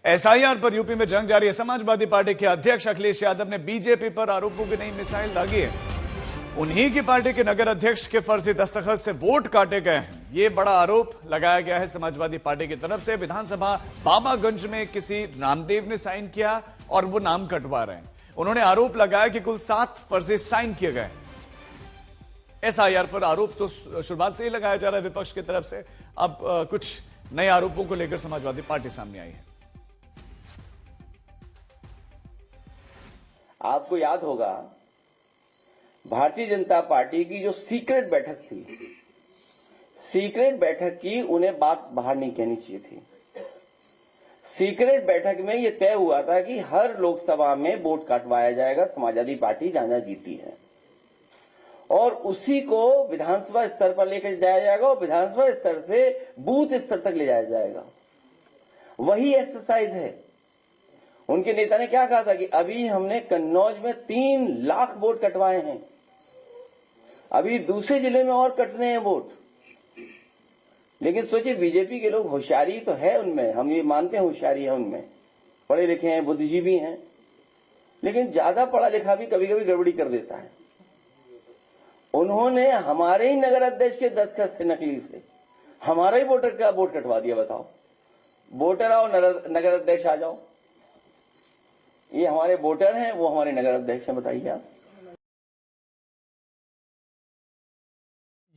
SIR पर UP में जंग जारी है। समाजवादी पार्टी के अध्यक्ष अखिलेश यादव ने बीजेपी पर आरोपों की नई मिसाइल दागी है। उन्हीं की पार्टी के नगर अध्यक्ष के फर्जी दस्तखत से वोट काटे गए हैं, ये बड़ा आरोप लगाया गया है समाजवादी पार्टी की तरफ से। विधानसभा बाबागंज में किसी रामदेव ने साइन किया और वो नाम कटवा रहे हैं। उन्होंने आरोप लगाया कि कुल 7 फर्जी साइन किए गए। एसआईआर पर आरोप तो शुरुआत से ही लगाया जा रहा है विपक्ष की तरफ से। अब कुछ नए आरोपों को लेकर समाजवादी पार्टी सामने आई है। आपको याद होगा भारतीय जनता पार्टी की जो सीक्रेट बैठक थी, सीक्रेट बैठक की उन्हें बात बाहर नहीं कहनी चाहिए थी। सीक्रेट बैठक में यह तय हुआ था कि हर लोकसभा में वोट काटवाया जाएगा, समाजवादी पार्टी जहां जीती है, और उसी को विधानसभा स्तर पर लेकर जाया जाएगा और विधानसभा स्तर से बूथ स्तर तक ले जाया जाएगा। वही एक्सरसाइज है। उनके नेता ने क्या कहा था कि अभी हमने कन्नौज में 3 लाख वोट कटवाए हैं, अभी दूसरे जिले में और कटने हैं वोट। लेकिन सोचिए, बीजेपी के लोग, होशियारी तो है उनमें, हम ये मानते हैं होशियारी है उनमें, पढ़े लिखे हैं, बुद्धिजीवी हैं, लेकिन ज्यादा पढ़ा लिखा भी कभी कभी गड़बड़ी कर देता है। उन्होंने हमारे ही नगर अध्यक्ष के दस्तखत से, नकली से, हमारा ही वोटर का वोट कटवा दिया। बताओ, वोटर आओ, नगर अध्यक्ष आ जाओ। ये हमारे वोटर हैं, वो हमारे नगर अध्यक्ष हैं। बताइए आप।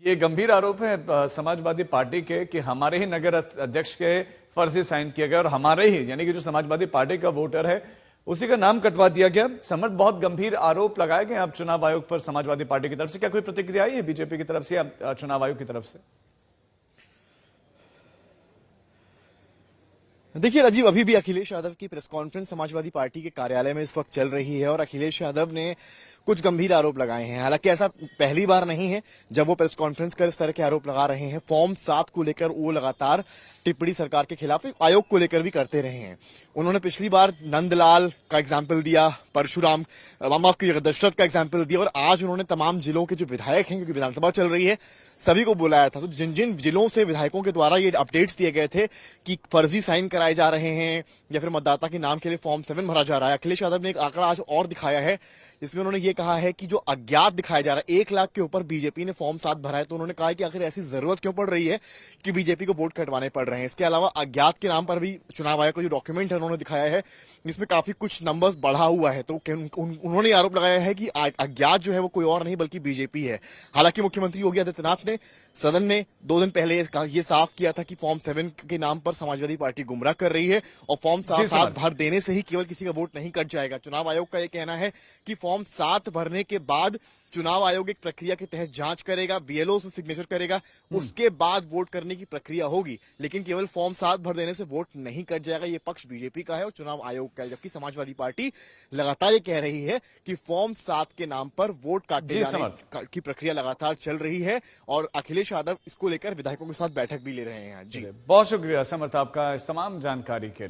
ये गंभीर आरोप है समाजवादी पार्टी के कि हमारे ही नगर अध्यक्ष के फर्जी साइन किए गए और हमारे ही, यानी कि जो समाजवादी पार्टी का वोटर है उसी का नाम कटवा दिया गया। समर्थ, बहुत गंभीर आरोप लगाए गए अब चुनाव आयोग पर समाजवादी पार्टी की तरफ से। क्या कोई प्रतिक्रिया आई है बीजेपी की तरफ से या चुनाव आयोग की तरफ से? देखिए राजीव, अभी भी अखिलेश यादव की प्रेस कॉन्फ्रेंस समाजवादी पार्टी के कार्यालय में इस वक्त चल रही है और अखिलेश यादव ने कुछ गंभीर आरोप लगाए हैं। हालांकि ऐसा पहली बार नहीं है जब वो प्रेस कॉन्फ्रेंस कर इस तरह के आरोप लगा रहे हैं। फॉर्म 7 को लेकर वो लगातार टिप्पणी सरकार के खिलाफ आयोग को लेकर भी करते रहे हैं। उन्होंने पिछली बार नंदलाल का एग्जाम्पल दिया, परशुराम, माफ कीजिएगा, दशरथ का एग्जाम्पल दिया, और आज उन्होंने तमाम जिलों के जो विधायक हैं, क्योंकि विधानसभा चल रही है, सभी को बुलाया था। तो जिन जिन जिलों से विधायकों के द्वारा ये अपडेट्स दिए गए थे कि फर्जी साइन कराए जा रहे हैं या फिर मतदाता के नाम के लिए फॉर्म 7 भरा जा रहा है, अखिलेश यादव ने एक आंकड़ा आज और दिखाया है जिसमें उन्होंने ये कहा है कि जो अज्ञात दिखाया जा रहा है, 1 लाख के ऊपर बीजेपी ने फॉर्म 7 भरा है। तो उन्होंने कहा कि आखिर ऐसी जरूरत क्यों पड़ रही है कि बीजेपी को वोट कटवाने पड़ रहे हैं। इसके अलावा अज्ञात के नाम पर भी चुनाव आयोग का जो डॉक्यूमेंट है उन्होंने दिखाया है, जिसमें काफी कुछ नंबर्स बढ़ा हुआ है। तो उन्होंने आरोप लगाया है कि अज्ञात जो है वो कोई और नहीं बल्कि बीजेपी है। हालांकि मुख्यमंत्री योगी आदित्यनाथ ने सदन में 2 दिन पहले ये साफ किया था कि फॉर्म 7 के नाम पर समाजवादी पार्टी गुमराह कर रही है और फॉर्म 7 भर देने से ही केवल किसी का वोट नहीं कट जाएगा। चुनाव आयोग का यह कहना है कि फॉर्म 7 भरने के बाद चुनाव आयोग एक प्रक्रिया के तहत जांच करेगा, बीएलओ से सिग्नेचर करेगा, उसके बाद वोट करने की प्रक्रिया होगी। लेकिन केवल फॉर्म 7 भर देने से वोट नहीं कट जाएगा। ये पक्ष बीजेपी का है और चुनाव आयोग का है। जबकि समाजवादी पार्टी लगातार ये कह रही है कि फॉर्म 7 के नाम पर वोट काटे जाने की प्रक्रिया लगातार चल रही है और अखिलेश यादव इसको लेकर विधायकों के साथ बैठक भी ले रहे हैं। जी, बहुत शुक्रिया समर्थ आपका इस तमाम जानकारी के लिए।